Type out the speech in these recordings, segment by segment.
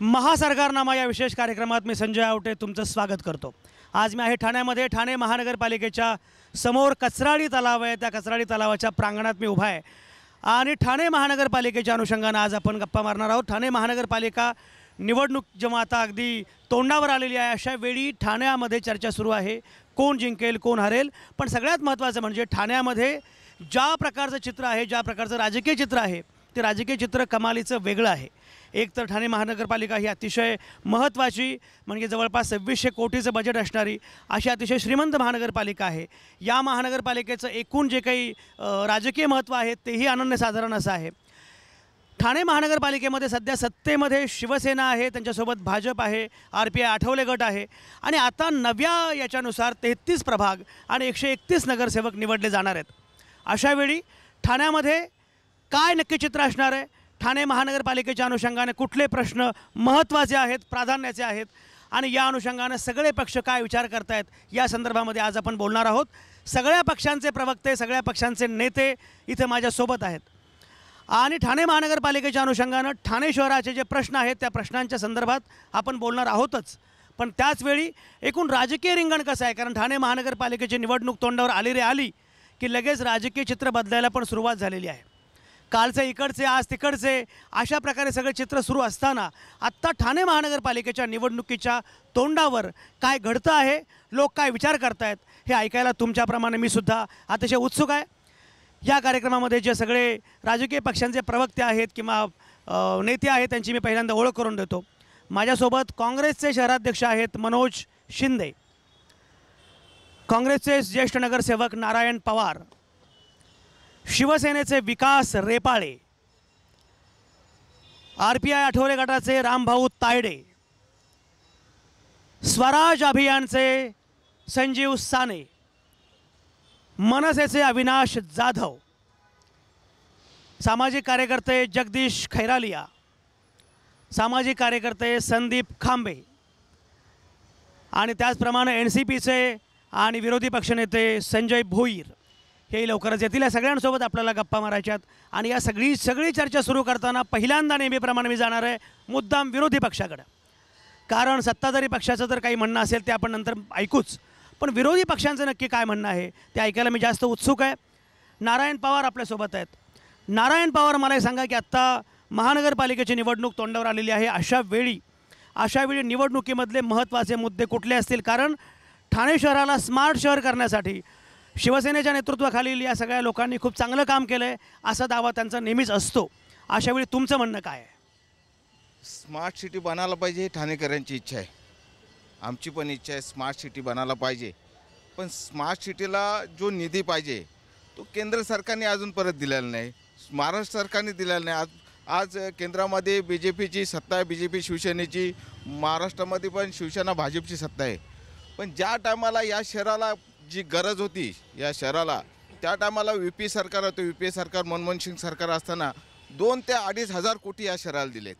महासरकारनामा या विशेष कार्यक्रमात मी संजय आवटे तुमचं स्वागत करतो। आज मी आहे ठाण्यामध्ये। ठाणे महानगरपालिकेच्या समोर कचराळी तलाव आहे, त्या कचराळी तलावाच्या प्रांगणात मी उभा आहे आणि ठाणे महानगरपालिकेच्या अनुषंगाने आज आपण गप्पा मारणार आहोत। ठाणे महानगरपालिका निवडणूक जेव्हा आता अगदी तोंडावर आलेली आहे, अशा वेळी ठाण्यामध्ये चर्चा सुरू आहे कोण जिंकेल कोण हरेल। पण सगळ्यात महत्त्वाचं म्हणजे ठाण्यामध्ये ज्या प्रकारचं चित्र आहे, ज्या प्रकारचं राजकीय चित्र आहे, ते राजकीय चित्र कमालीचं वेगळं आहे। एक तर ठाणे महानगरपालिका ही अतिशय महत्त्वाची म्हणजे जवळपास 2600 कोटीचं बजेट असणारी अशी अतिशय श्रीमंत महानगरपालिका आहे। या महानगरपालिकेचं एकूण जे काही राजकीय महत्त्व आहे तेही अनन्यसाधारण असं आहे। ठाणे महानगरपालिकेमध्ये सध्या सत्तेमध्ये शिवसेना आहे, त्यांच्यासोबत भाजप आहे, RPI आठवले गट आहे आणि आता नव्या याच्यानुसार 33 प्रभाग आणि 131 नगरसेवक निवडले जाणार आहेत। अशा वेळी ठाण्यामध्ये काय नक्की चित्र असणार आहे, ठाणे महानगरपालिकेच्या अनुषंगाने कुठले प्रश्न महत्त्वाचे आहेत, प्राधान्याचे आहेत आणि या अनुषंगाने सगळे पक्ष काय विचार करतायत या संदर्भामध्ये आज आपण बोलणार आहोत। सगळ्या पक्षांचे प्रवक्ते, सगळ्या पक्षांचे नेते इथे माझ्यासोबत आहेत आणि ठाणे महानगरपालिकेच्या अनुषंगाने ठाणे शहराचे जे प्रश्न आहेत त्या प्रश्नांच्या संदर्भात आपण बोलणार आहोतच। पण त्याचवेळी एकूण राजकीय रिंगण कसं आहे, कारण ठाणे महानगरपालिकेची निवडणूक तोंडावर आली की लगेच राजकीय चित्र बदलायला पण सुरुवात झालेली आहे। कालचे इकडचे आज तिकडचे अशा प्रकारे सगळे चित्र सुरू असताना आत्ता ठाणे महानगरपालिकेच्या निवडणुकीच्या तोंडावर काय घडतं आहे, लोक काय विचार करतायत हे ऐकायला तुमच्याप्रमाणे मी सुद्धा अतिशय उत्सुक आहे। या कार्यक्रमामध्ये जे सगळे राजकीय पक्षांचे प्रवक्ते आहेत किंवा नेते आहेत त्यांची मी पहिल्यांदा ओळख करून देतो। माझ्यासोबत काँग्रेसचे शहराध्यक्ष आहेत मनोज शिंदे, काँग्रेसचे ज्येष्ठ नगरसेवक नारायण पवार, शिवसेनेचे विकास रेपाळे, RPI आठवले गटाचे रामभाऊ तायडे, स्वराज अभियानचे संजीव साने, मनसेचे अविनाश जाधव, सामाजिक कार्यकर्ते जगदीश खैरालिया, सामाजिक कार्यकर्ते संदीप खांबे आणि त्याचप्रमाणे NCPचे आणि विरोधी पक्षनेते संजय भोईर हे लवकरच येतील। या सगळ्यांसोबत आपल्याला गप्पा मारायच्यात आणि या सगळी चर्चा सुरू करताना पहिल्यांदा नेहमीप्रमाणे मी जाणार आहे मुद्दाम विरोधी पक्षाकडे, कारण सत्ताधारी पक्षाचं तर काही म्हणणं असेल ते आपण नंतर ऐकूच, पण विरोधी पक्षांचं नक्की काय म्हणणं आहे ते ऐकायला मी जास्त उत्सुक आहे। नारायण पवार आपल्यासोबत आहेत। नारायण पवार, मला सांगा की आत्ता महानगरपालिकेची निवडणूक तोंडावर आलेली आहे, अशा वेळी निवडणुकीमधले महत्त्वाचे मुद्दे कुठले असतील? कारण ठाणे शहराला स्मार्ट शहर करण्यासाठी शिवसेनेच्या नेतृत्वाखालील या सगळ्या लोकांनी खूप चांगलं काम केलं आहे असा दावा त्यांचा नेहमीच असतो। अशावेळी तुमचं म्हणणं काय आहे? स्मार्ट सिटी बनायला पाहिजे ही ठाणेकरांची इच्छा आहे, आमची पण इच्छा आहे स्मार्ट सिटी बनायला पाहिजे। पण स्मार्ट सिटीला जो निधी पाहिजे तो केंद्र सरकारने अजून परत दिलेला नाही, महाराष्ट्र सरकारने दिलेला नाही। आज केंद्रामध्ये BJPची सत्ता आहे, BJP शिवसेनेची, महाराष्ट्रामध्ये पण शिवसेना भाजपची सत्ता आहे। पण ज्या टायमाला या शहराला जी गरज होती या शहराला, त्या टायमाला UP सरकार होतं, UP सरकार मनमोहन सिंग सरकार असताना 2 ते 2.5 हजार कोटी या शहराला दिलेत।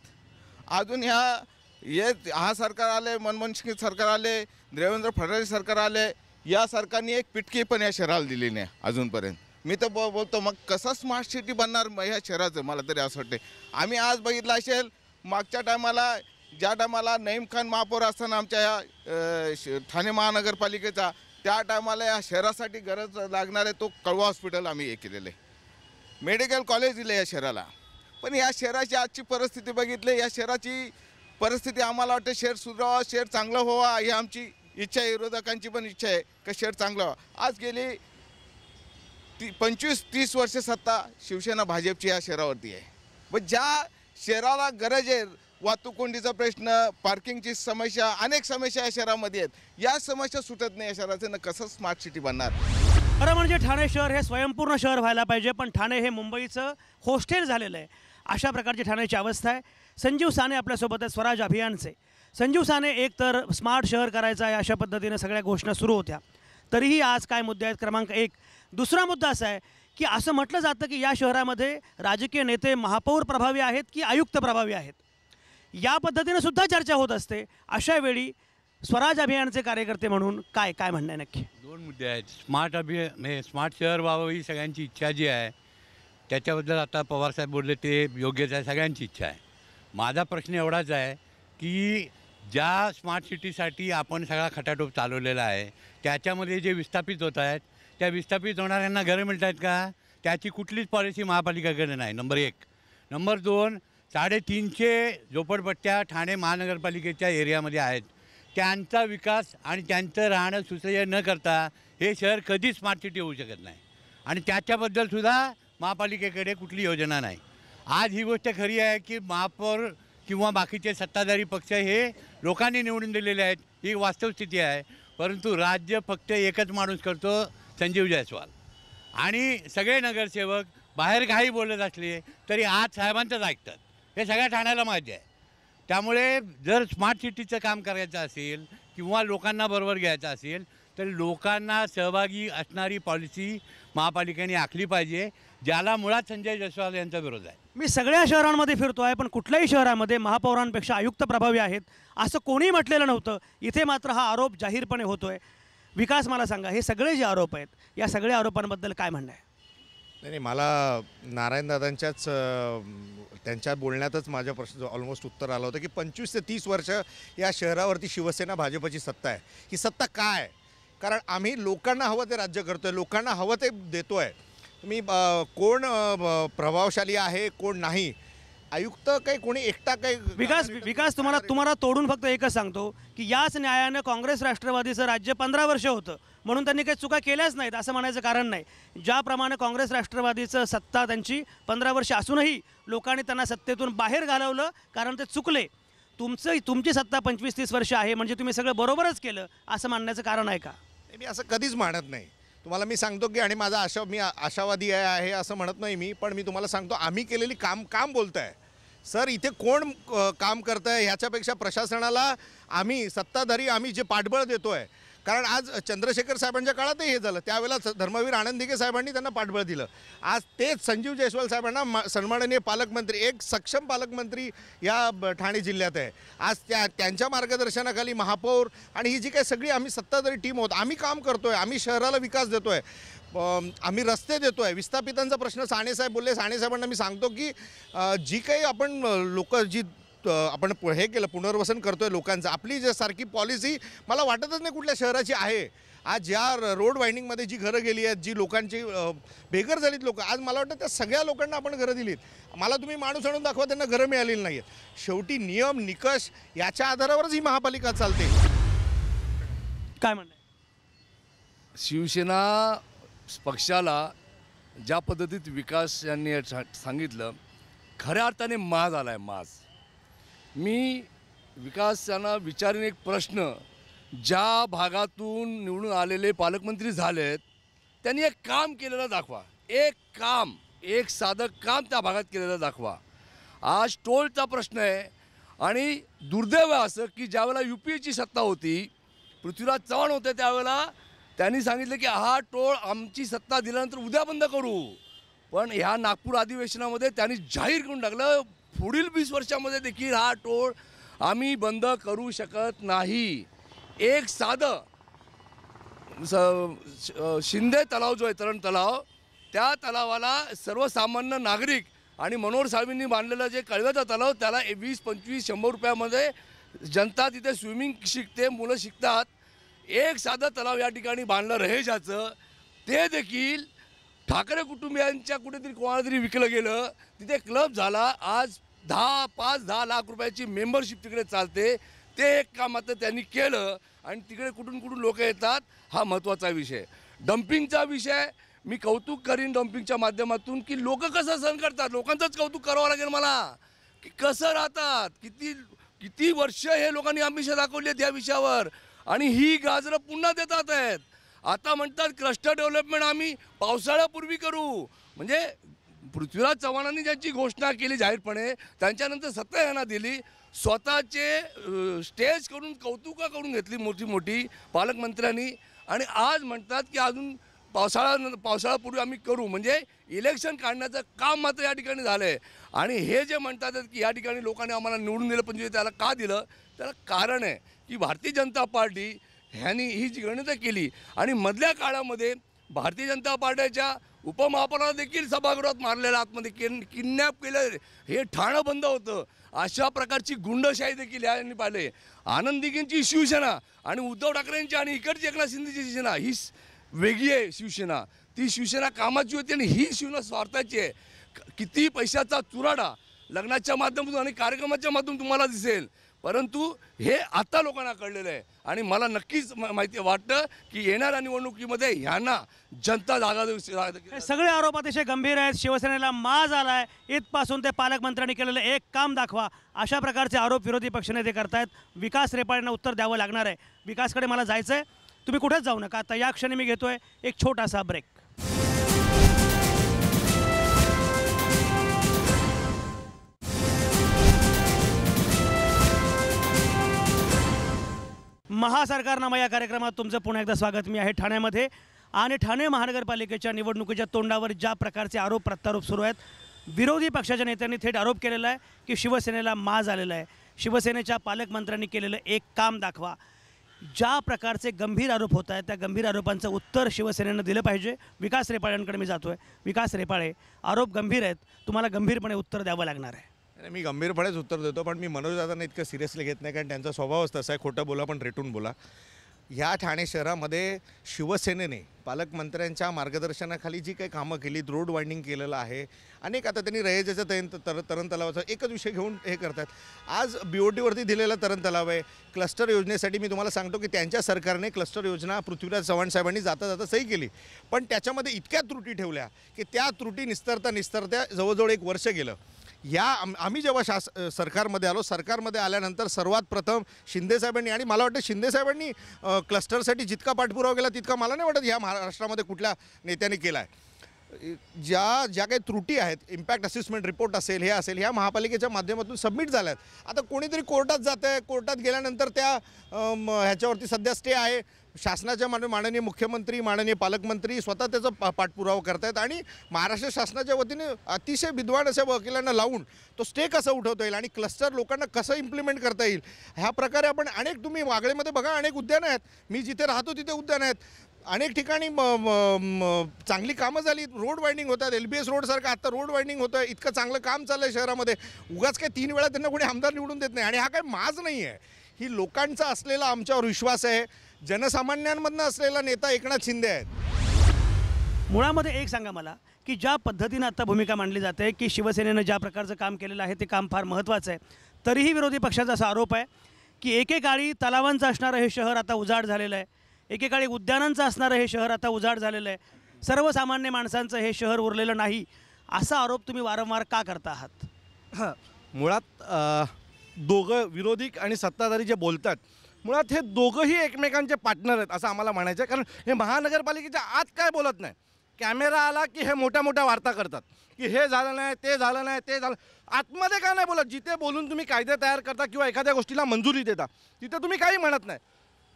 अजून हा सरकार आले, मनमोहन सिंग सरकार आले, देवेंद्र फडणवीस सरकार आले, या सरकारने एक पिटकी पण या शहराला दिली नाही अजूनपर्यंत। मी तर बोलतो मग कसं स्मार्ट सिटी बनणार ह्या शहराचं, मला तरी असं वाटते। आम्ही आज बघितलं असेल मागच्या टायमाला, ज्या टायमाला नईम खान महापौर असताना आमच्या या ठाणे महानगरपालिकेचा, त्या टायमाला या शहरासाठी गरज लागणारे तो कळवा हॉस्पिटल आम्ही हे केलेलं आहे, मेडिकल कॉलेज दिलं या शहराला। पण या शहराची आजची परिस्थिती बघितली, या शहराची परिस्थिती आम्हाला वाटतं शहर सुधारावं, शहर चांगलं व्हावं ही आमची इच्छा आहे, विरोधकांची पण इच्छा आहे की शहर चांगलं व्हावं। आज गेली 25-30 वर्ष सत्ता शिवसेना भाजपची या शहरावरती आहे, पण ज्या शहराला गरज आहे, वाहतूक कोंडीचा प्रश्न, पार्किंगची समस्या, अनेक समस्या या शहरामध्ये आहेत, या समस्या सुटत नाही या शहराचं, ना कसं स्मार्ट सिटी बनणार? खरं म्हणजे ठाणे शहर हे स्वयंपूर्ण शहर व्हायला पाहिजे, पण ठाणे हे मुंबईचं हॉस्टेल झालेलं आहे, अशा प्रकारची ठाण्याची अवस्था आहे। संजीव साने आपल्यासोबत आहे, स्वराज अभियानचे। संजीव साने, एक तर स्मार्ट शहर करायचं आहे अशा पद्धतीने सगळ्या घोषणा सुरू होत्या, तरीही आज काय मुद्दे आहेत? क्रमांक 1, दुसरा मुद्दा असा आहे की असं म्हटलं जातं की या शहरामध्ये राजकीय नेते महापौर प्रभावी आहेत की आयुक्त प्रभावी आहेत, या पद्धतीने सुद्धा चर्चा होत असते। अशा वेळी स्वराज अभियानचे कार्यकर्ते म्हणून काय म्हणणं आहे नक्की? 2 मुद्दे आहेत। स्मार्ट शहर व्हावं ही सगळ्यांची इच्छा जी आहे, त्याच्याबद्दल आता पवारसाहेब बोलले ते योग्यच आहे, सगळ्यांची इच्छा आहे। माझा प्रश्न एवढाच आहे की ज्या स्मार्ट सिटीसाठी आपण सगळा खटाटोप चालवलेला आहे त्याच्यामध्ये जे विस्थापित होत आहेत त्या विस्थापित होणाऱ्यांना घरं मिळत आहेत का? त्याची कुठलीच पॉलिसी महापालिकेकडे नाही. नंबर 1. नंबर 2, 350 झोपडपट्ट्या ठाणे महानगरपालिकेच्या एरियामध्ये आहेत. त्यांचा विकास आणि त्यांचं राहणं सुसह्य न करता हे शहर कधीच स्मार्ट सिटी होऊ शकत नाही आणि त्याच्याबद्दलसुद्धा महापालिकेकडे कुठली योजना नाही. आज ही गोष्ट खरी आहे की महापौर किंवा बाकीचे सत्ताधारी पक्ष हे लोकांनी निवडून दिलेले आहेत, ही वास्तव स्थिती आहे. परंतु राज्य फक्त एकच माणूस करतो, संजीव जयस्वाल. आणि सगळे नगरसेवक बाहेर काही बोलत असले तरी आज साहेबांचंच ऐकतात. हे सगळ्या ठाण्याला माहिती आहे. त्यामुळे जर स्मार्ट सिटीचं काम करायचं असेल किंवा लोकांना बरोबर घ्यायचं असेल तर लोकांना सहभागी असणारी पॉलिसी महापालिकेने आखली पाहिजे, ज्याला मुळात संजय जयस्वाल यांचा विरोध आहे. मी सगळ्या शहरांमध्ये फिरतो आहे, पण कुठल्याही शहरामध्ये महापौरांपेक्षा आयुक्त प्रभावी आहेत असं कोणीही म्हटलेलं नव्हतं. इथे मात्र हा आरोप जाहीरपणे होतो आहे. विकास, मला सांगा, हे सगळे जे आरोप आहेत या सगळ्या आरोपांबद्दल काय म्हणणं आहे? नाही, मला नारायणदादांच्याच त्यांच्या बोलण्यातच माझ्या प्रश्न ऑलमोस्ट उत्तर आलं होतं की 25 ते 30 वर्ष या शहरावरती शिवसेना भाजपची सत्ता आहे. ही सत्ता काय? कारण आम्ही लोकांना हवं ते राज्य करतो आहे, लोकांना हवं ते देतो आहे. तुम्ही कोण प्रभावशाली आहे कोण नाही, आयुक्त काही कोणी एकटा काही. विकास तुम्हाला तोडून फक्त एकच सांगतो की याच न्यायानं काँग्रेस राष्ट्रवादीचं राज्य 15 वर्ष होतं म्हणून त्यांनी काही चुका केल्याच नाहीत असं म्हणायचं कारण नाही. ज्याप्रमाणे काँग्रेस राष्ट्रवादीचं सत्ता त्यांची 15 वर्ष असूनही लोकांनी त्यांना सत्तेतून बाहेर घालवलं कारण ते चुकले. तुमची सत्ता 25-30 वर्ष आहे म्हणजे तुम्ही सगळं बरोबरच केलं असं मानण्याचं कारण आहे का? मी असं कधीच मानत नाही. तुम्हाला मी सांगतो की, आणि माझा मी आशावादी आहे असं म्हणत नाही मी, पण मी तुम्हाला सांगतो आम्ही केलेली काम बोलत आहे. सर, इथे कोण काम करतं आहे ह्याच्यापेक्षा प्रशासनाला आम्ही सत्ताधारी आम्ही जे पाठबळ देतो आहे. कारण आज चंद्रशेखर साहेबांच्या काळातही हे झालं, त्यावेळेला धर्मवीर आनंद दिघे साहेबांनी त्यांना पाठबळ दिलं. आज तेच संजीव जयस्वाल साहेबांना सन्माननीय पालकमंत्री, एक सक्षम पालकमंत्री या ठाणे जिल्ह्यात आहे. आज त्यांच्या मार्गदर्शनाखाली महापौर आणि ही जी काही सगळी आम्ही सत्ताधारी टीम आहोत, आम्ही काम करतो आहे, आम्ही शहराला विकास देतो आहे, आम्ही रस्ते देतो आहे. विस्थापितांचा प्रश्न साणेसाहेब बोलले, साणेसाहेबांना मी सांगतो की जी काही आपण आपण हे केलं पुनर्वसन करतोय लोकांचं, आपली जे सारखी पॉलिसी मला वाटतच नाही कुठल्या शहराची आहे. आज ज्या रोड वाइंडिंगमध्ये जी घरं गेली आहेत, जी लोकांची बेघर झालीत लोक, आज मला वाटतं त्या सगळ्या लोकांना आपण घरं दिलीत. मला तुम्ही माणूस आणून दाखवा त्यांना घरं मिळालेली नाही आहेत. शेवटी नियम निकष याच्या आधारावरच ही महापालिका चालते. काय म्हणणं आहे? शिवसेना पक्षाला ज्या पद्धतीत विकास यांनी सांगितलं, खऱ्या अर्थाने माज आला आहे, माज. मी विकास यांना विचारीन एक प्रश्न, ज्या भागातून निवडून आलेले पालकमंत्री झालेत त्यांनी एक काम केलेलं दाखवा, एक साधं काम त्या भागात केलेलं दाखवा. आज टोलचा प्रश्न आहे आणि दुर्दैव असं की ज्यावेळेला UPAची सत्ता होती, पृथ्वीराज चव्हाण होते, त्यावेळेला त्यांनी सांगितलं की हा टोळ आमची सत्ता दिल्यानंतर उद्या बंद करू. पण ह्या नागपूर अधिवेशनामध्ये त्यांनी जाहीर करून टाकलं पुढील 20 वर्षामध्ये देखील हा टोळ आम्ही बंद करू शकत नाही. एक साधं शिंदे तलाव जो आहे, तरण तलाव, त्या तलावाला सर्वसामान्य नागरिक आणि मनोहर साहेबांनी बांधलेलं जे कळव्याचा तलाव, त्याला 20-25-100 रुपयामध्ये जनता तिथे स्विमिंग शिकते, मुलं शिकतात. एक साधं तलाव या ठिकाणी बांधलं रहेजाचं, ते देखील ठाकरे कुटुंबियांच्या कुठेतरी कोणाला तरी विकलं गेलं. तिथे क्लब झाला. आज 5-10 लाख रुपयाची मेंबरशिप तिकडे चालते. ते एक काम मात्र त्यांनी केलं आणि तिकडे कुठून कुठून लोक येतात, हा महत्त्वाचा विषय. डम्पिंगचा विषय मी कौतुक करीन डम्पिंगच्या माध्यमातून की लोक कसं सहन करतात. लोकांचंच कौतुक करावं लागेल मला की कसं राहतात, किती वर्ष हे लोकांनी आमिष दाखवली आहेत या विषयावर आणि ही गाजरं पुन्हा देतात आहेत. आता म्हणतात क्लस्टर डेव्हलपमेंट आम्ही पावसाळ्यापूर्वी करू. म्हणजे पृथ्वीराज चव्हाणांनी ज्यांची घोषणा केली जाहीरपणे, त्यांच्यानंतर सत्ता यांना दिली, स्वतःचे स्टेज करून कौतुका करून घेतली मोठी पालकमंत्र्यांनी, आणि आज म्हणतात की अजून पावसाळ्यापूर्वी आम्ही करू. म्हणजे इलेक्शन काढण्याचं काम मात्र या ठिकाणी झालं आहे. आणि हे जे म्हणतात की या ठिकाणी लोकांनी आम्हाला निवडून दिलं, पण त्याला का दिलं, त्याला कारण आहे की भारतीय जनता पार्टी ह्यांनी ही जी गणितं केली आणि मधल्या काळामध्ये भारतीय जनता पार्टीच्या उपमहापौराला देखील सभागृहात मारलेलं, आतमध्ये किडनॅप केलं, हे ठाणं बंद होतं. अशा प्रकारची गुंडशाही देखील यांनी पाहिले. आनंद दिघेंची शिवसेना आणि उद्धव ठाकरेंची आणि इकडची एकनाथ शिंदेची शिवसेना ही वेगळी आहे. शिवसेना ती शिवसेना कामाची होती आणि ही शिवसेना स्वार्थाची आहे. किती पैशाचा चुराडा लग्नाच्या माध्यमातून आणि कार्यक्रमाच्या माध्यमातून तुम्हाला दिसेल, परंतु हे आता लोकांना कळलेलं आहे. आणि मला नक्कीच माहिती वाटतं की येणाऱ्या निवडणुकीमध्ये ह्यांना जनता जागा देऊ. हे सगळे आरोप अतिशय गंभीर आहेत. शिवसेनेला माज आलाय, इथपासून ते पालकमंत्र्यांनी केलेलं एक काम दाखवा, अशा प्रकारचे आरोप विरोधी पक्षनेते करतायत. विकास रेपाळेंना उत्तर द्यावं लागणार आहे. विकासकडे मला जायचं आहे, तुम्ही कुठेच जाऊ नका. आता या क्षणी मी घेतोय एक छोटासा ब्रेक. महासरकारनामा या कार्यक्रमात तुमचं पुन्हा एकदा स्वागत. मी आहे ठाण्यामध्ये आणि ठाणे महानगरपालिकेच्या निवडणुकीच्या तोंडावर ज्या प्रकारचे आरोप प्रत्यारोप सुरू आहेत, विरोधी पक्षाच्या नेत्यांनी थेट आरोप केलेला आहे की शिवसेनेला माज आलेला आहे. शिवसेनेच्या पालकमंत्र्यांनी केलेलं एक काम दाखवा. ज्या प्रकारचे गंभीर आरोप होत आहेत त्या गंभीर आरोपांचं उत्तर शिवसेनेनं दिलं पाहिजे. विकास रेपाळ्यांकडे मी जातो आहे. विकास रेपाळे, आरोप गंभीर आहेत, तुम्हाला गंभीरपणे उत्तर द्यावं लागणार आहे. मी गंभीरपणेच उत्तर देतो, पण मी मनोज दादांना इतकं सिरियसली घेत नाही, कारण त्यांचा स्वभावच तसा आहे, खोटं बोला पण रेटून बोला. ह्या ठाणे शहरामध्ये शिवसेनेने पालकमंत्र्यांच्या मार्गदर्शनाखाली जी काही कामं केली, रोड वाइंडिंग केलेलं आहे, अनेक आता त्यांनी रयेजाच्या तरण तलावाचा एकच विषय घेऊन हे करतात. आज BOTवरती दिलेला तरण तलाव आहे. क्लस्टर योजनेसाठी मी तुम्हाला सांगतो की त्यांच्या सरकारने क्लस्टर योजना पृथ्वीराज चव्हाण साहेबांनी जाता जाता सही केली, पण त्याच्यामध्ये इतक्या त्रुटी ठेवल्या की त्या त्रुटी निस्तरता जवळजवळ 1 वर्ष गेलं. आम्ही जेव्हा सरकारमध्ये आलो, सरकारमध्ये आल्यानंतर सर्वात प्रथम शिंदेसाहेबांनी, आणि मला वाटतं शिंदेसाहेबांनी क्लस्टरसाठी जितका पाठपुरावा केला तितका मला नाही वाटत ह्या महाराष्ट्रामध्ये कुठल्या नेत्याने केला आहे. ज्या काही त्रुटी आहेत, इम्पॅक्ट असेसमेंट रिपोर्ट असेल, हे असेल, ह्या महापालिकेच्या माध्यमातून सबमिट झाल्या आहेत. आता कोणीतरी कोर्टात जातं आहे, कोर्टात गेल्यानंतर त्या ह्याच्यावरती सध्या स्टे आहे. शासनाच्या माननीय मुख्यमंत्री, माननीय पालकमंत्री स्वतः त्याचा पाठपुरावा करत आहेत आणि महाराष्ट्र शासनाच्या वतीने अतिशय विद्वान अशा वकिलांना लावून तो स्टे कसा उठवता येईल आणि क्लस्टर लोकांना कसं इम्प्लिमेंट करता येईल, ह्या प्रकारे आपण अनेक, तुम्ही वागळेमध्ये बघा, अनेक उद्यानं आहेत. मी जिथे राहतो तिथे उद्यानं आहेत. अनेक ठिकाणी चांगली कामं झाली, रोड वाइंडिंग होतात. LBS रोडसारखं आता रोड वाइंडिंग होतं आहे. इतकं चांगलं काम चाललं आहे शहरामध्ये. उगाच काय 3 वेळा त्यांना कोणी आमदार निवडून देत नाही. आणि हा काय माज नाही आहे, ही लोकांचा असलेला आमच्यावर विश्वास आहे. जनसामान्यांमधनं असलेला नेता एकनाथ शिंदे आहेत. मुळामध्ये एक सांगा मला की ज्या पद्धतीनं आता भूमिका मांडली जाते की शिवसेनेनं ज्या प्रकारचं काम केलेलं आहे ते काम फार महत्त्वाचं आहे, तरीही विरोधी पक्षाचा असा आरोप आहे की एकेकाळी तलावांचं असणारं हे शहर आता उजाड झालेलं आहे, एकेकाळी उद्यानांचं असणारं हे शहर आता उजाड झालेलं आहे, सर्वसामान्य माणसांचं हे शहर उरलेलं नाही, असा आरोप तुम्ही वारंवार का करता आहात? हां, मुळात दोघं विरोधी आणि सत्ताधारी जे बोलतात, मुळात हे दोघंही एकमेकांचे पार्टनर आहेत असं आम्हाला म्हणायचं आहे. कारण हे महानगरपालिकेच्या आत काय बोलत नाही, कॅमेरा आला की हे मोठ्या मोठ्या वार्ता करतात की हे झालं नाही, ते झालं नाही, ते झालं. आतमध्ये काय नाही बोलत. जिथे बोलून तुम्ही कायदे तयार करता किंवा एखाद्या गोष्टीला मंजुरी देता तिथे तुम्ही काही म्हणत नाही.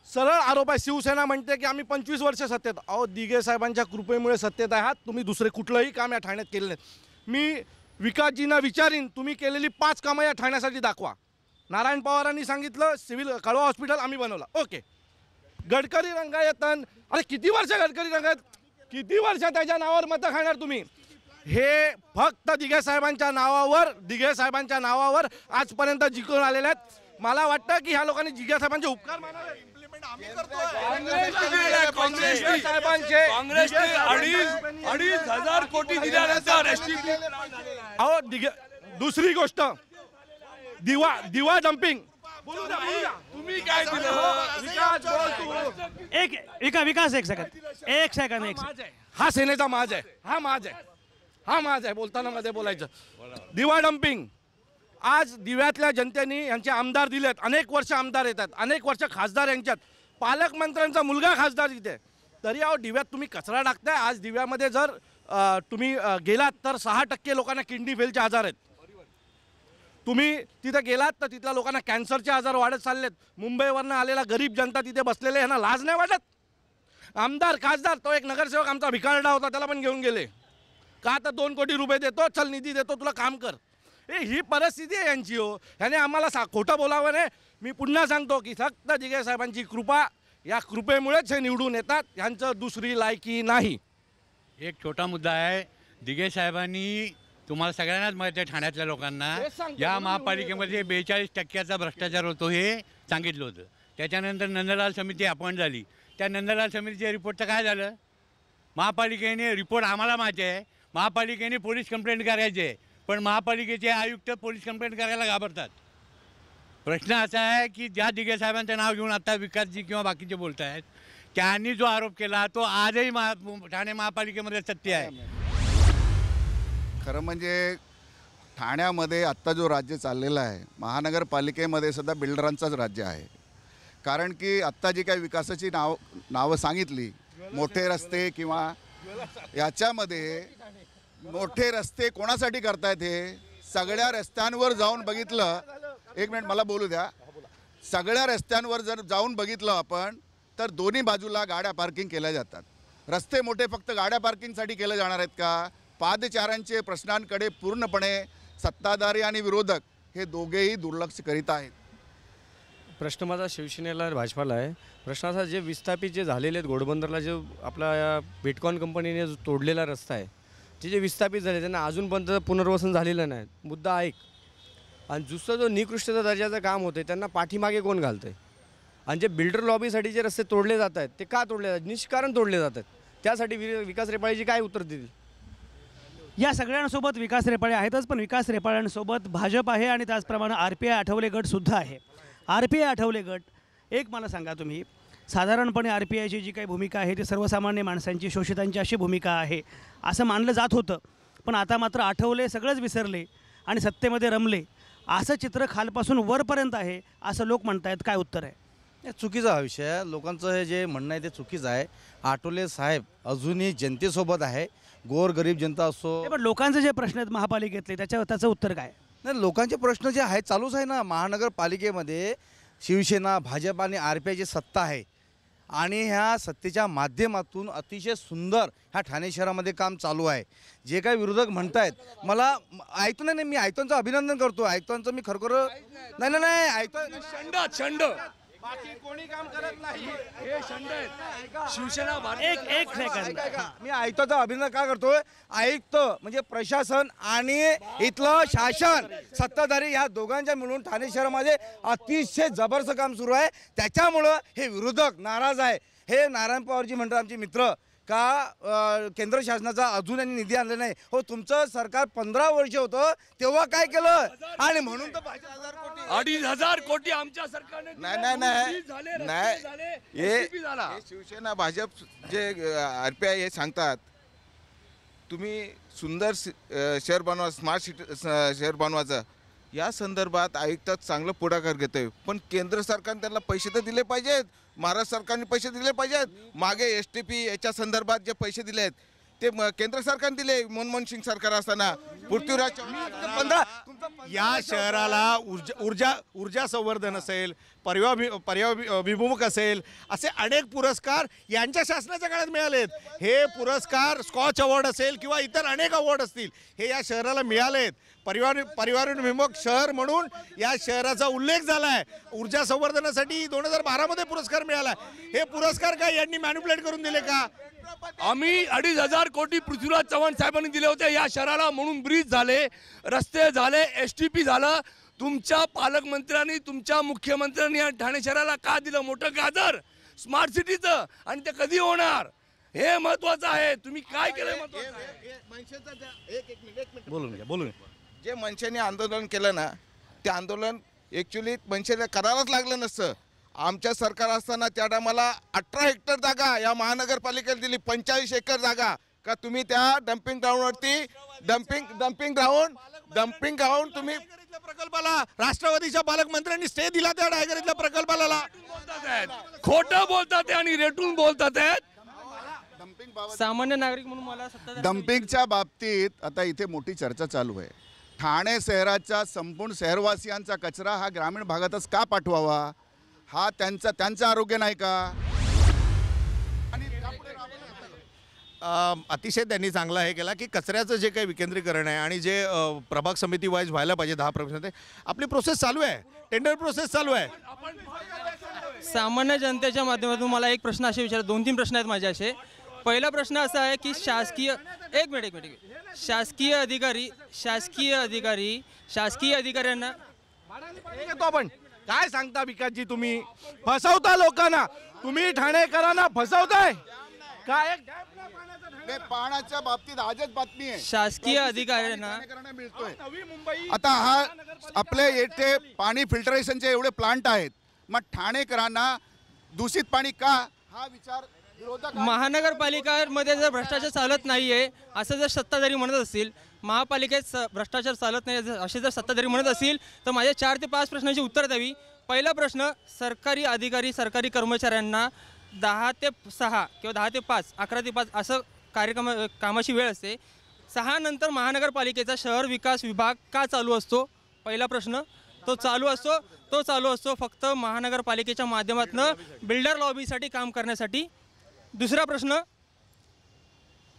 सरळ आरोप आहे. शिवसेना म्हणते की आम्ही 25 वर्ष सत्तेत. अहो, दिघे साहेबांच्या कृपेमुळे सत्तेत आहात. तुम्ही दुसरे कुठलंही काम या ठाण्यात केलं नाही. मी विकासजींना विचारीन, तुम्ही केलेली 5 कामं या ठाण्यासाठी दाखवा. नारायण पवारांनी सांगितलं सिव्हिल कळवा हॉस्पिटल आम्ही बनवला, ओके. गडकरी रंगायतन, अरे किती वर्ष गडकरी रंगायत, किती वर्ष त्याच्या नावावर मतं खाणार तुम्ही? हे फक्त दिघे साहेबांच्या नावावर आजपर्यंत जिंकून आलेले आहेत. मला वाटतं की ह्या लोकांनी दिघे साहेबांचे उपकार मानावे. काँग्रेसने 2,500 कोटी दिल्यानंतर अहो, दुसरी गोष्ट, दिवा डम्पिंग. तुम्ही काय दिलं? विकास एक सेकंद. हा सेनेचा माज आहे, हा माज आहे बोलताना मध्ये बोलायचं. दिवा डम्पिंग. आज दिव्यातल्या जनतेने यांचे आमदार दिलेत, अनेक वर्ष आमदार येतात, अनेक वर्ष खासदार यांच्यात, पालकमंत्र्यांचा मुलगा खासदार इथे, तरी अहो दिव्यात तुम्ही कचरा टाकताय. आज दिव्यामध्ये जर तुम्ही गेलात तर 6% लोकांना किडनी फेलचे आजार आहेत. तुम्ही तिथे गेलात तर तिथल्या लोकांना कॅन्सरचे आजार वाढत चाललेत. मुंबईवरनं आलेला गरीब जनता तिथे बसलेले, ह्यांना लाज नाही वाटत? आमदार खासदार, तो एक नगरसेवक आमचा भिकारडा होता, त्याला पण घेऊन गेले का? तर 2 कोटी रुपये देतो, चल निधी देतो, तुला काम कर. ही परिस्थिती आहे यांची. हो, ह्याने आम्हाला खोटं बोलावं नाही. मी पुन्हा सांगतो की फक्त दिघे साहेबांची कृपा, या कृपेमुळेच हे निवडून येतात, ह्यांचं दुसरी लायकी नाही. एक छोटा मुद्दा आहे. दिघे साहेबांनी, तुम्हाला सगळ्यांनाच माहिती आहे ठाण्यातल्या लोकांना, या महापालिकेमध्ये 42% भ्रष्टाचार होतो हे सांगितलं होतं. त्याच्यानंतर नंदलाल समिती अपॉइंट झाली. त्या नंदलाल समितीच्या रिपोर्टचं काय झालं? महापालिकेने रिपोर्ट आम्हाला माहिती आहे, महापालिकेने पोलीस कंप्लेंट करायची आहे, पण महापालिकेचे आयुक्त पोलीस कंप्लेंट करायला घाबरतात. प्रश्न असा आहे की ज्या दिघे साहेबांचं नाव घेऊन आता विकासजी किंवा बाकीचे बोलत आहेत, त्यांनी जो आरोप केला तो आजही ठाणे महापालिकेमध्ये सत्य आहे. खरं म्हणजे ठाण्यामध्ये आत्ता जो राज्य चाललेला आहे, महानगरपालिकेमध्ये सुद्धा बिल्डरांचंच राज्य आहे. कारण की आत्ता जी काही विकासाची नावं सांगितली, मोठे रस्ते किंवा याच्यामध्ये मोठे रस्ते कोणासाठी करतायत? हे सगळ्या रस्त्यांवर जाऊन बघितलं, एक मिनिट मला बोलू द्या, सगळ्या रस्त्यांवर जर जाऊन बघितलं आपण तर दोन्ही बाजूला गाड्या पार्किंग केल्या जातात. रस्ते मोठे फक्त गाड्या पार्किंगसाठी केले जाणार आहेत का? पादचाऱ्यांचे प्रश्नांकडे पूर्णपणे सत्ताधारी आणि विरोधक हे दोघेही दुर्लक्ष करीत आहेत. प्रश्न माझा शिवसेनेला भाजपाला आहे. प्रश्न असा, जे विस्थापित जे झालेले आहेत घोडबंदरला, जो आपला या बिटकॉइन कंपनीने जो तोडलेला रस्ता आहे, जे विस्थापित झाले त्यांना अजूनपर्यंत पुनर्वसन झालेलं नाही. मुद्दा ऐक. आणि दुसरा जो निकृष्टता दर्जाचं काम होतं त्यांना पाठीमागे कोण घालतं आहे? आणि जे बिल्डर लॉबीसाठी जे रस्ते तोडले जात आहेत ते का तोडले जातात? निष्कारण तोडले जातात. त्यासाठी विकास रेपाळीची काय उत्तर देतील? या सगळ्यांसोबत विकास रेपाळे आहेतच, पण विकास रेपाळ्यांसोबत भाजप आहे आणि त्याचप्रमाणे RPI आठवले गटसुद्धा आहे. RPI आठवले गट, एक मला सांगा तुम्ही, साधारणपणे RPIची जी काही भूमिका आहे ती सर्वसामान्य माणसांची, शोषितांची अशी भूमिका आहे असं मानलं जात होतं. पण आता मात्र आठवले सगळंच विसरले आणि सत्तेमध्ये रमले, असं चित्र खालपासून वरपर्यंत आहे असं लोक म्हणतायत. काय उत्तर आहे? हे चुकीचा हा विषय आहे. लोकांचं हे जे म्हणणं आहे ते चुकीचं आहे. आठवले साहेब अजूनही जनतेसोबत आहे, गोरगरीब जनता असो. पण लोकांचे जे प्रश्न आहेत महापालिकेतले त्याचं उत्तर काय? नाही, लोकांचे प्रश्न जे आहेत चालूच आहे ना. महानगरपालिकेमध्ये शिवसेना, भाजप आणि RPIची सत्ता आहे आणि ह्या सत्तेच्या माध्यमातून अतिशय सुंदर ह्या ठाणे शहरामध्ये काम चालू आहे. जे काही विरोधक म्हणतायत, मला ऐकतो नाही, मी आयुक्तांचं अभिनंदन करतो. आयुक्तांचं मी खरोखर नाही आयुक्त छंड बाकी कोणी काम करत नाही. हे छंद आहेत. शिवसेना एक सेकंद. मी आयुक्ताचं अभिनंदन का करतोय? आयुक्त म्हणजे प्रशासन आणि इथलं शासन, सत्ताधारी ह्या दोघांच्या मिळून ठाणे शहरामध्ये अतिशय जबरदस्त काम सुरू आहे. त्याच्यामुळं हे विरोधक नाराज आहे. हे नारायण पवारजी म्हणतात आमचे मित्र का केंद्र शासनाचा अजून यांनी निधी आणला नाही. हो, तुमचं सरकार 15 वर्ष होतं तेव्हा काय केलं? आणि म्हणून तर 2,500 कोटी आमच्या सरकारने हे शिवसेना भाजप जे RPI हे सांगतात, तुम्ही सुंदर शहर बनवा, स्मार्ट सिटी शहर बनवायचं, या संदर्भात आयुक्त चांगलं पुढाकार घेतोय. पण केंद्र सरकारने त्यांना पैसे तर दिले पाहिजेत, महाराष्ट्र सरकारने पैसे दिले पाहिजेत. मागे STP याच्या संदर्भात जे पैसे दिले आहेत ते केंद्र सरकारने दिले. मनमोहन सिंग सरकार असताना पृथ्वीराज चव्हाण. या शहराला ऊर्जा संवर्धन असेल, पर्यावरण असेल, असे अनेक पुरस्कार यांच्या शासनाच्या काळात मिळालेत. हे पुरस्कार स्कॉच अवॉर्ड असेल किंवा इतर अनेक अवॉर्ड असतील, हे या शहराला मिळालेत. पर्यावरणभिमुख शहर म्हणून या शहराचा उल्लेख झाला आहे. ऊर्जा संवर्धनासाठी 2012 पुरस्कार मिळाला. हे पुरस्कार काय यांनी मॅन्युप्युलेट करून दिले का? आम्ही 2,500 कोटी पृथ्वीराज चव्हाण साहेबांनी दिले होते या शहराला, म्हणून ब्रिज झाले, रस्ते झाले, STP झालं. तुमच्या पालकमंत्र्यांनी, तुमच्या मुख्यमंत्र्यांनी या ठाणे शहराला का दिलं मोठं गाजर स्मार्ट सिटीचं? आणि ते कधी होणार हे महत्वाचं आहे. तुम्ही काय केलं बोलून जे मनसेने आंदोलन केलं ना, ते आंदोलन ॲक्च्युली मनसेने करायलाच लागलं नसतं. आमच्या सरकार असताना त्या टायमाला 18 हेक्टर जागा या महानगरपालिकेला दिली, 45 एकर जागा. का तुम्ही त्या डम्पिंग ग्राउंडवरती डम्पिंग ग्राउंड तुम्ही प्रकल्पाला राष्ट्रवादीच्या पालकमंत्र्यांनी स्टे दिला त्या डायगरीतल्या प्रकल्पाला. खोटं बोलतात आणि रेटून बोलतात. सामान्य नागरिक म्हणून मला डम्पिंगच्या बाबतीत आता इथे मोठी चर्चा चालू आहे. ठाणे शहराच्या संपूर्ण शहरवासियांचा कचरा हा ग्रामीण भागातच का पाठवावा? हा त्यांचं आरोग्य नाही का? अतिशय त्यांनी चांगला हे केला की कचऱ्याचं जे काही विकेंद्रीकरण आहे आणि जे प्रभाग समिती वाईज व्हायला पाहिजे 10 प्रभाग, आपली प्रोसेस चालू आहे, टेंडर प्रोसेस चालू आहे. सामान्य जनतेच्या माध्यमातून मला एक प्रश्न असे विचार, 2-3 प्रश्न आहेत माझे असे. पहिला प्रश्न असा आहे की एक मिनिट शासकीय अधिकाऱ्यांना घेतो आपण. काय सांगता विकासजी, तुम्ही फसवता लोकांना, तुम्ही ठाणेकरांना फसवताय. काय पाण्याच्या बाबतीत आजच बातमी आहे. शासकीय अधिकाऱ्यांना ठाणेकरांना मिळतोय. आता हा आपले येथे पाणी फिल्टरेशनचे एवढे प्लांट आहेत, मग ठाणेकरांना दूषित पाणी का, हा विचार विरोधक महानगरपालिकांमध्ये जर भ्रष्टाचार चालत नाहीये असं जर सत्ताधारी म्हणत असतील, महापालिकेत भ्रष्टाचार चालत नाही असे जर सत्ताधारी म्हणत असतील, तर माझ्या 4 ते 5 प्रश्नांची उत्तर द्यावी. पहिला प्रश्न, सरकारी अधिकारी सरकारी कर्मचाऱ्यांना 10 ते 6 किंवा 10 ते 5, 11 ते 5 असं कामाची वेळ असते. 6 नंतर महानगरपालिकेचा शहर विकास विभाग का चालू असतो? पहिला प्रश्न. तो चालू असतो फक्त महानगरपालिकेच्या माध्यमातून बिल्डर लॉबीसाठी काम करण्यासाठी. दुसरा प्रश्न,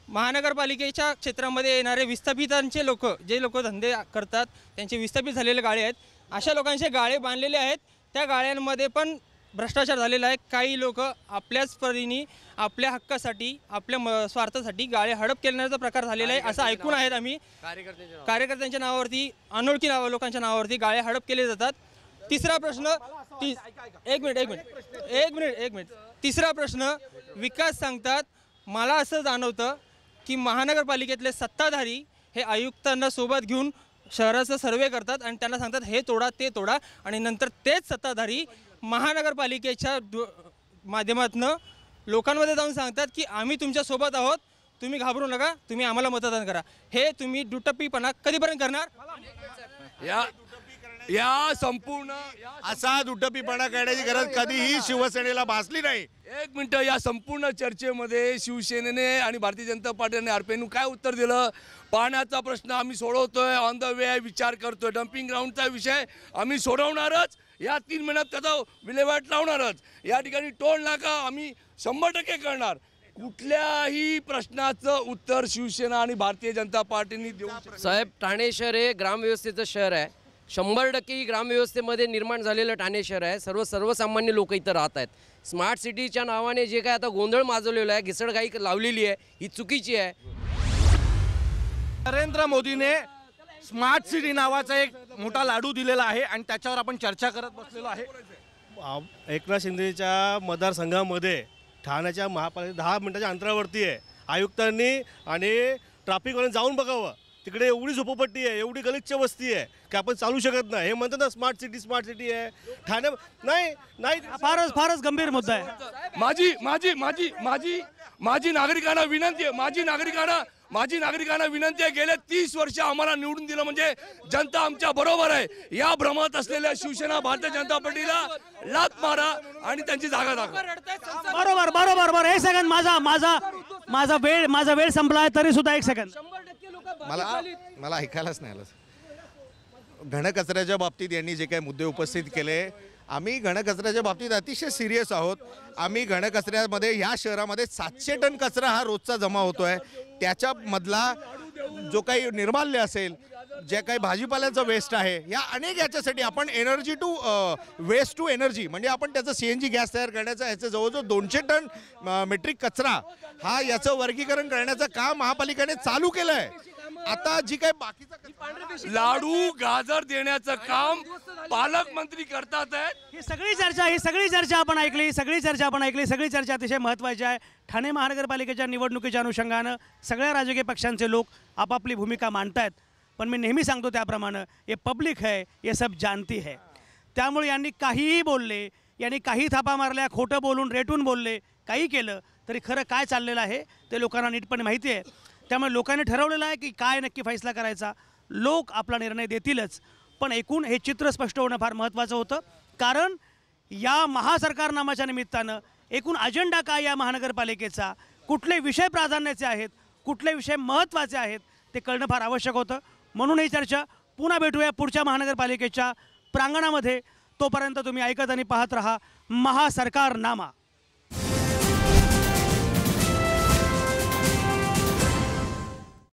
महानगरपालिकेच्या क्षेत्रामध्ये येणारे विस्थापितांचे लोक, जे लोक धंदे करतात त्यांचे विस्थापित झालेले गाळे आहेत, अशा लोकांचे गाळे बांधलेले आहेत. त्या गाळ्यांमध्ये पण भ्रष्टाचार झालेला आहे. काही लोक आपल्याच परीने आपल्या हक्कासाठी आपल्या स्वार्थासाठी गाळे हडप केल्याचा प्रकार झालेला आहे असं ऐकून आहेत आम्ही. कार्यकर्त्यांच्या नावावरती, अनोळखी लोकांच्या नावावरती गाळे हडप केले जातात. तिसरा प्रश्न, एक मिनिट. तिसरा प्रश्न, विकास सांगतात, मला असं जाणवतं की महानगरपालिकेतले सत्ताधारी हे आयुक्तांना सोबत घेऊन शहराचा सर्वे करतात आणि त्यांना सांगतात हे तोडा ते तोडा, आणि नंतर तेच सत्ताधारी महानगरपालिकेच्या माध्यमातून लोकांमध्ये जाऊन सांगतात की आम्ही तुमच्या सोबत आहोत, तुम्ही घाबरू नका, तुम्ही आम्हाला मतदान करा. हे तुम्ही दुटप्पीपणा कधीपर्यंत करणार? या संपूर्ण असा दुटप्पीपणा करण्याची गरज कधीही शिवसेनेला भासली नाही. एक मिनटं, या संपूर्ण चर्चेमध्ये शिवसेनेने आणि भारतीय जनता पार्टीने आरपीआयने काय उत्तर दिलं? पाण्याचा प्रश्न आम्ही सोडवतोय, ऑन द वे विचार करतोय, डम्पिंग ग्राउंडचा विषय आम्ही सोडवणारच, या 3 महिन्यात त्याचा विल्हेवाट लावणारच. या ठिकाणी टोल नाका आम्ही 100% करणार. कुठल्याही प्रश्नाचं उत्तर शिवसेना आणि भारतीय जनता पार्टीने देऊ शकत. साहेब, ठाणे शहर हे ग्रामव्यवस्थेचं शहर आहे. 100% ग्रामव्यवस्थेमध्ये निर्माण झालेलं ठाणे शहर आहे. सर्वसामान्य लोक इथं राहत आहेत. स्मार्ट सिटीच्या नावाने जे काय आता गोंधळ माजवलेला आहे, घिसडघाई लावलेली आहे, ही चुकीची आहे. नरेंद्र मोदीने स्मार्ट सिटी नावाचा एक मोठा लाडू दिलेला आहे आणि त्याच्यावर आपण चर्चा करत बसलेलो आहे. एकनाथ शिंदेच्या मतदारसंघामध्ये ठाण्याच्या महापालिका 10 मिनिटाच्या अंतरावरती आहे. आयुक्तांनी आणि ट्रॅफिकवाल्यांनी जाऊन बघावं. तिकडे एवढी झोपडपट्टी आहे, एवढी गलिच्छ वस्ती आहे की आपण चालू शकत नाही. हे म्हणतात ना स्मार्ट सिटी आहे. ठाणे नाही फारच गंभीर मुद्दा आहे. माझी नागरिकांना विनंती आहे, माझी नागरिकांना विनंती आहे, गेले 30 वर्ष आम्हाला निवडून दिलं म्हणजे जनता आमच्या बरोबर आहे. या भ्रमात असलेल्या शिवसेना भारतीय जनता पार्टीला लात मारा आणि त्यांची जागा दाखवा. बरोबर. एक सेकंद, माझा वेळ संपला आहे तरी सुद्धा 1 सेकंद. मला ऐकायलाच नाही आलं. घनकचऱ्याच्या बाबतीत यांनी जे काही मुद्दे उपस्थित केले, आम्ही घनकचऱ्याच्या बाबतीत अतिशय सिरियस आहोत. आम्ही घनकचऱ्यामध्ये ह्या शहरामध्ये 700 टन कचरा हा रोजचा जमा होतो आहे. त्याच्यामधला जो काही निर्माल्य असेल, जे काही भाजीपाल्याचं वेस्ट आहे, या अनेक याच्यासाठी आपण energy to waste to energy म्हणजे आपण त्याचं CNG गॅस तयार करण्याचं ह्याचं जवळजवळ 200 टन मेट्रिक कचरा हा याचं वर्गीकरण करण्याचं काम महापालिकेने चालू केलं आहे. आता जी काही बाकीचं लाडू गाजर देण्याचं काम पालकमंत्री करतात आहेत. ही सगळी चर्चा आपण ऐकली. सगळी चर्चा अतिशय महत्त्वाची आहे. ठाणे महानगरपालिकेच्या निवडणुकीच्या अनुषंगानं सगळ्या राजकीय पक्षांचे लोक आपापली भूमिका मांडतायत. पण मी नेहमी सांगतो त्याप्रमाणे ये पब्लिक है, ये सब जानती है. त्यामुळे यांनी काहीही बोलले, यांनी काही थापा मारल्या, खोटं बोलून रेटून बोलले, काही केलं तरी खरं काय चाललेलं आहे ते लोकांना नीटपणे माहिती आहे. त्यामुळे लोकांनी ठरवलेलं आहे की काय नक्की फैसला करायचा. लोक आपला निर्णय देतीलच. पण एकूण हे चित्र स्पष्ट होणं फार महत्त्वाचं होतं. कारण या महासरकार नामाच्या निमित्तानं एकूण अजेंडा काय या महानगरपालिकेचा, कुठले विषय प्राधान्याचे आहेत, कुठले विषय महत्त्वाचे आहेत ते कळणं फार आवश्यक होतं. म्हणून ही चर्चा. पुन्हा भेटूया पुढच्या महानगरपालिकेच्या प्रांगणामध्ये. तोपर्यंत तुम्ही ऐकत आणि पाहत राहा महासरकारनामा.